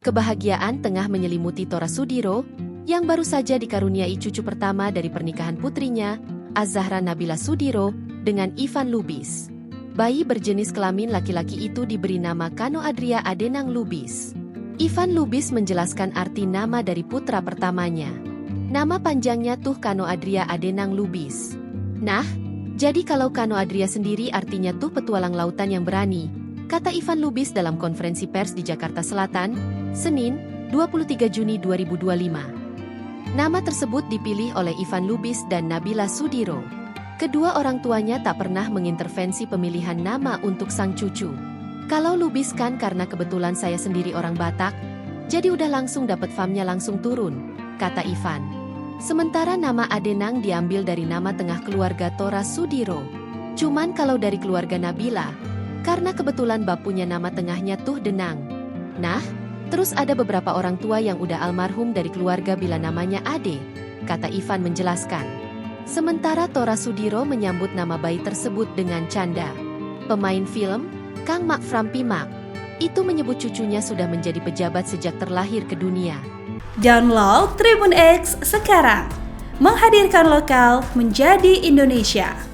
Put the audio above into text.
Kebahagiaan tengah menyelimuti Tora Sudiro, yang baru saja dikaruniai cucu pertama dari pernikahan putrinya, Az-Zahra Nabila Sudiro, dengan Ivan Lubis. Bayi berjenis kelamin laki-laki itu diberi nama Kano Adria Adenang Lubis. Ivan Lubis menjelaskan arti nama dari putra pertamanya. Nama panjangnya tuh Kano Adria Adenang Lubis. Nah, jadi kalau Kano Adria sendiri artinya tuh petualang lautan yang berani, kata Ivan Lubis dalam konferensi pers di Jakarta Selatan, Senin, 23 Juni 2025. Nama tersebut dipilih oleh Ivan Lubis dan Nabila Sudiro. Kedua orang tuanya tak pernah mengintervensi pemilihan nama untuk sang cucu. Kalau Lubis kan karena kebetulan saya sendiri orang Batak, jadi udah langsung dapat famnya langsung turun, kata Ivan. Sementara nama Adenang diambil dari nama tengah keluarga Tora Sudiro. Cuman kalau dari keluarga Nabila, karena kebetulan bapunya nama tengahnya tuh Denang. Nah, terus ada beberapa orang tua yang udah almarhum dari keluarga bila namanya Ade, kata Ivan menjelaskan. Sementara Tora Sudiro menyambut nama bayi tersebut dengan canda. Pemain film, Kang Mak Frampi Mak, itu menyebut cucunya sudah menjadi pejabat sejak terlahir ke dunia. Download Tribun X sekarang, menghadirkan lokal menjadi Indonesia.